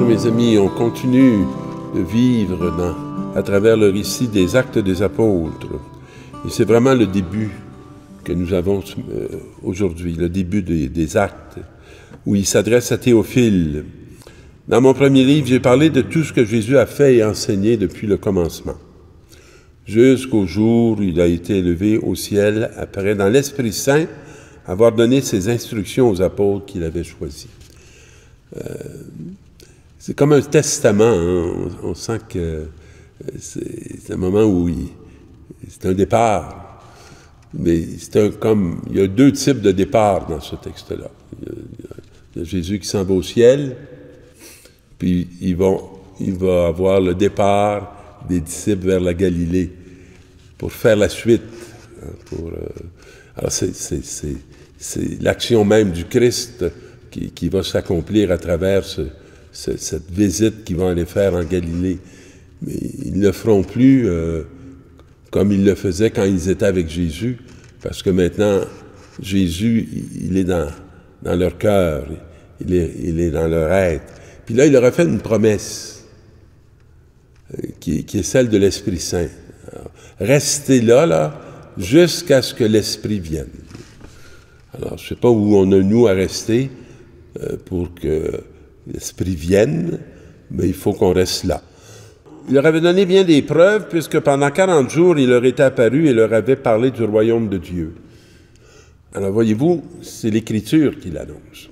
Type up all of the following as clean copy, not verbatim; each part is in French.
mes amis, on continue de vivre à travers le récit des Actes des Apôtres. Et c'est vraiment le début que nous avons aujourd'hui, le début des Actes, où il s'adresse à Théophile. Dans mon premier livre, j'ai parlé de tout ce que Jésus a fait et enseigné depuis le commencement, jusqu'au jour où il a été élevé au ciel, après, dans l'Esprit Saint, avoir donné ses instructions aux apôtres qu'il avait choisis. C'est comme un testament, hein? On sent que c'est un moment où c'est un départ, mais il y a deux types de départ dans ce texte-là. Il y a Jésus qui s'en va au ciel, puis il va avoir le départ des disciples vers la Galilée pour faire la suite. Alors c'est l'action même du Christ qui va s'accomplir à travers cette visite qu'ils vont aller faire en Galilée. Mais ils ne le feront plus comme ils le faisaient quand ils étaient avec Jésus, parce que maintenant, Jésus, il est dans leur cœur, il est dans leur être. Puis là, il leur a fait une promesse qui est celle de l'Esprit Saint. Alors, restez là, jusqu'à ce que l'Esprit vienne. Alors, je ne sais pas où on a nous à rester pour que l'Esprit vienne, mais il faut qu'on reste là. Il leur avait donné bien des preuves, puisque pendant 40 jours, il leur était apparu et leur avait parlé du royaume de Dieu. Alors, voyez-vous, c'est l'Écriture qui l'annonce.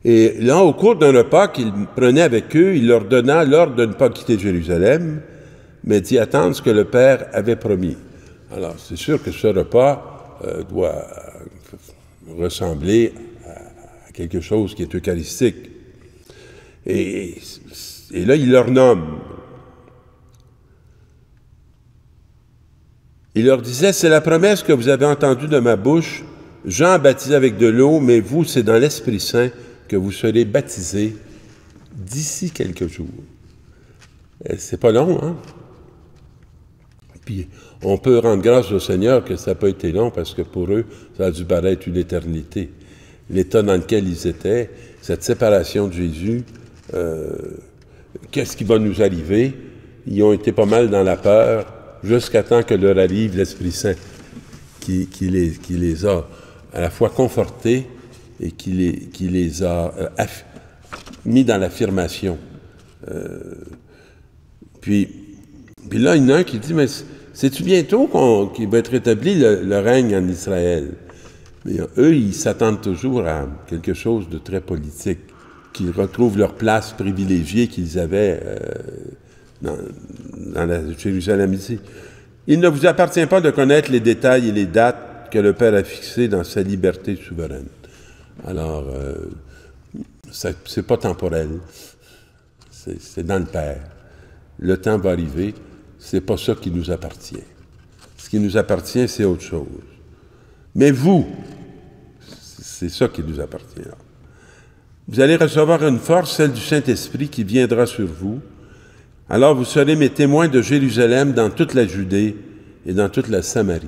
Et là, au cours d'un repas qu'il prenait avec eux, il leur donna l'ordre de ne pas quitter Jérusalem, mais d'y attendre ce que le Père avait promis. Alors, c'est sûr que ce repas doit ressembler à quelque chose qui est eucharistique. Et là, il leur nomme. Il leur disait, « C'est la promesse que vous avez entendue de ma bouche. Jean a baptisé avec de l'eau, mais vous, c'est dans l'Esprit Saint que vous serez baptisés d'ici quelques jours. » C'est pas long, hein? Puis, on peut rendre grâce au Seigneur que ça n'a pas été long, parce que pour eux, ça a dû paraître une éternité. L'état dans lequel ils étaient, cette séparation de Jésus, qu'est-ce qui va nous arriver? Ils ont été pas mal dans la peur, jusqu'à temps que leur arrive l'Esprit Saint, qui les a à la fois confortés et qui les a mis dans l'affirmation. Puis là, il y en a un qui dit, « Mais c'est-tu bientôt qu'il va être établi le règne en Israël? » Mais eux, ils s'attendent toujours à quelque chose de très politique, qu'ils retrouvent leur place privilégiée qu'ils avaient dans la Jérusalem ici. « Il ne vous appartient pas de connaître les détails et les dates que le Père a fixées dans sa liberté souveraine. » Alors, c'est pas temporel, c'est dans le Père. Le temps va arriver, c'est pas ça qui nous appartient. Ce qui nous appartient, c'est autre chose. Mais vous, c'est ça qui nous appartient. Vous allez recevoir une force, celle du Saint-Esprit, qui viendra sur vous. Alors vous serez mes témoins de Jérusalem dans toute la Judée et dans toute la Samarie.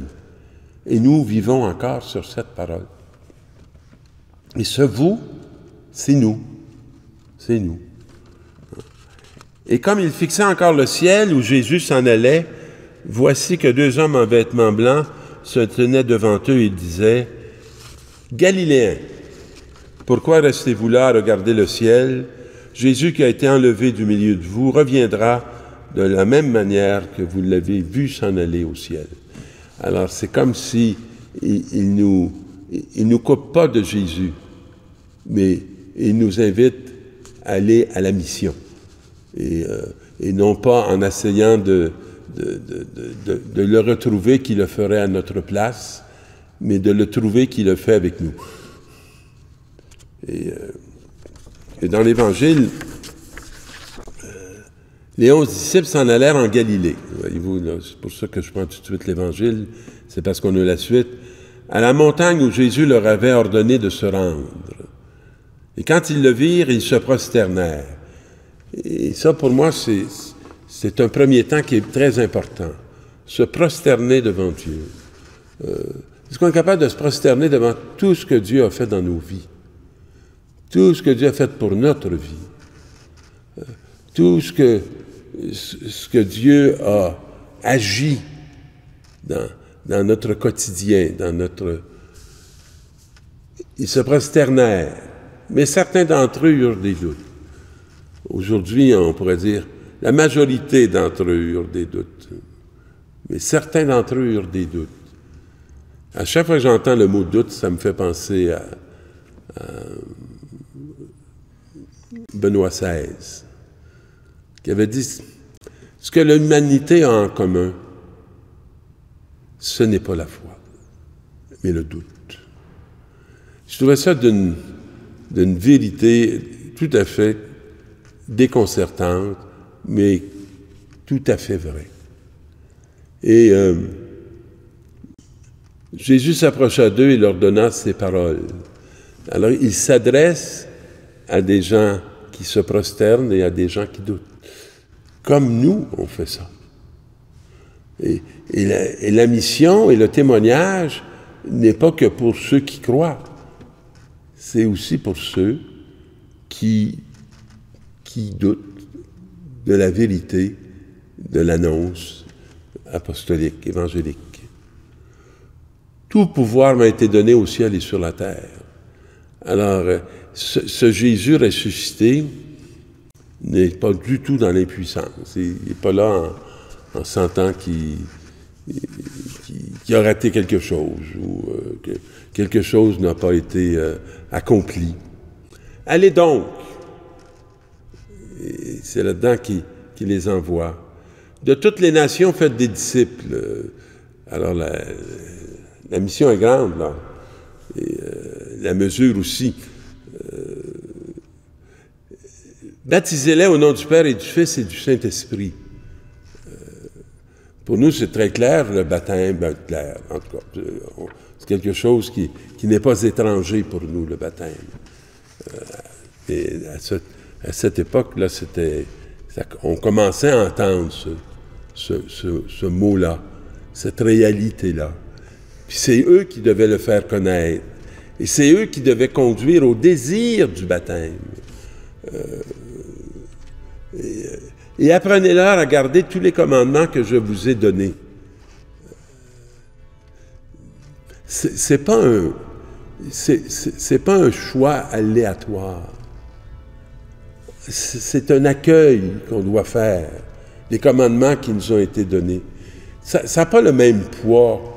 Et nous vivons encore sur cette parole. Et ce vous, c'est nous. C'est nous. Et comme il fixait encore le ciel où Jésus s'en allait, voici que deux hommes en vêtements blancs se tenaient devant eux et disaient, « Galiléens, pourquoi restez-vous là à regarder le ciel? Jésus qui a été enlevé du milieu de vous reviendra de la même manière que vous l'avez vu s'en aller au ciel. » Alors, c'est comme si il nous coupe pas de Jésus, mais il nous invite à aller à la mission. Et non pas en essayant de le retrouver qui le ferait à notre place, mais de le trouver qui le fait avec nous. Et dans l'Évangile, les 11 disciples s'en allèrent en Galilée. Voyez-vous, c'est pour ça que je prends tout de suite l'Évangile, c'est parce qu'on a la suite. À la montagne où Jésus leur avait ordonné de se rendre. Et quand ils le virent, ils se prosternèrent. Et ça, pour moi, c'est un premier temps qui est très important. Se prosterner devant Dieu. Est-ce qu'on est capable de se prosterner devant tout ce que Dieu a fait dans nos vies? tout ce que Dieu a fait pour notre vie, tout ce que Dieu a agi dans notre quotidien, ils se prosternèrent, mais certains d'entre eux eurent des doutes. Aujourd'hui, on pourrait dire, la majorité d'entre eux eurent des doutes, mais certains d'entre eux eurent des doutes. À chaque fois que j'entends le mot doute, ça me fait penser à Benoît XVI, qui avait dit « Ce que l'humanité a en commun, ce n'est pas la foi, mais le doute. » Je trouvais ça d'une vérité tout à fait déconcertante, mais tout à fait vraie. Et Jésus s'approcha d'eux et leur donna ces paroles. Alors, il s'adresse à des gens qui se prosternent et à des gens qui doutent. Comme nous, on fait ça. Et la mission et le témoignage n'est pas que pour ceux qui croient. C'est aussi pour ceux qui doutent de la vérité de l'annonce apostolique, évangélique. Tout pouvoir m'a été donné au ciel et sur la terre. Alors, ce Jésus ressuscité n'est pas du tout dans l'impuissance. Il n'est pas là en sentant qu'il a raté quelque chose ou que quelque chose n'a pas été accompli. Allez donc! Et c'est là-dedans qu'il les envoie. De toutes les nations, faites des disciples. Alors, la mission est grande, là. Et la mesure aussi. Baptisez-les au nom du Père et du Fils et du Saint-Esprit. Pour nous, c'est très clair, le baptême, clair, en tout cas. C'est quelque chose qui n'est pas étranger pour nous, le baptême. Et à cette époque-là, on commençait à entendre ce mot-là, cette réalité-là. Puis c'est eux qui devaient le faire connaître. Et c'est eux qui devaient conduire au désir du baptême. Et apprenez-leur à garder tous les commandements que je vous ai donnés. C'est pas un choix aléatoire. C'est un accueil qu'on doit faire, les commandements qui nous ont été donnés. Ça n'a pas le même poids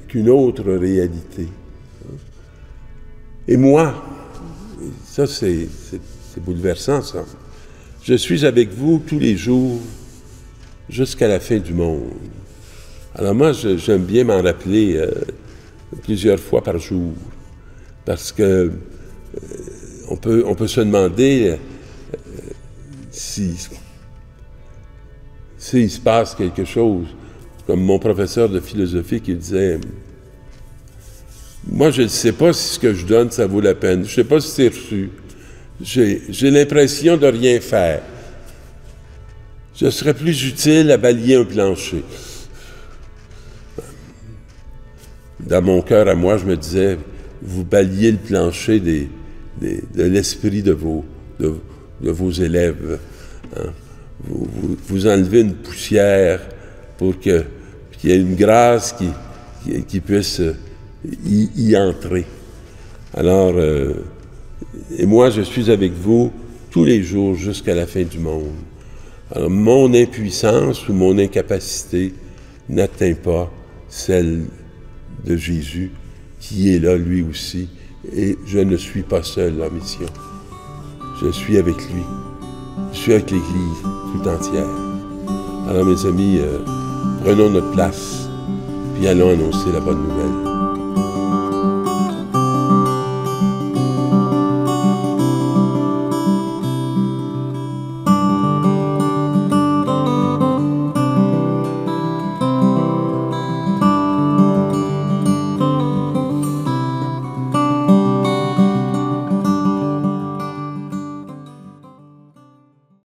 qu'une autre réalité. Et moi, ça c'est bouleversant ça, je suis avec vous tous les jours jusqu'à la fin du monde. Alors moi, j'aime bien m'en rappeler plusieurs fois par jour, parce que on peut se demander s'il se passe quelque chose, comme mon professeur de philosophie qui disait « Moi, je ne sais pas si ce que je donne, ça vaut la peine. Je ne sais pas si c'est reçu. J'ai l'impression de rien faire. Je serais plus utile à balayer un plancher. » Dans mon cœur à moi, je me disais « Vous balayez le plancher de l'esprit de vos élèves. Hein? Vous enlevez une poussière pour qu'il y ait une grâce qui puisse y entrer. Alors, et moi, je suis avec vous tous les jours jusqu'à la fin du monde. Alors, mon impuissance ou mon incapacité n'atteint pas celle de Jésus, qui est là, lui aussi, et je ne suis pas seul en mission. Je suis avec lui. Je suis avec l'Église tout entière. Alors, mes amis, prenons notre place, puis allons annoncer la bonne nouvelle.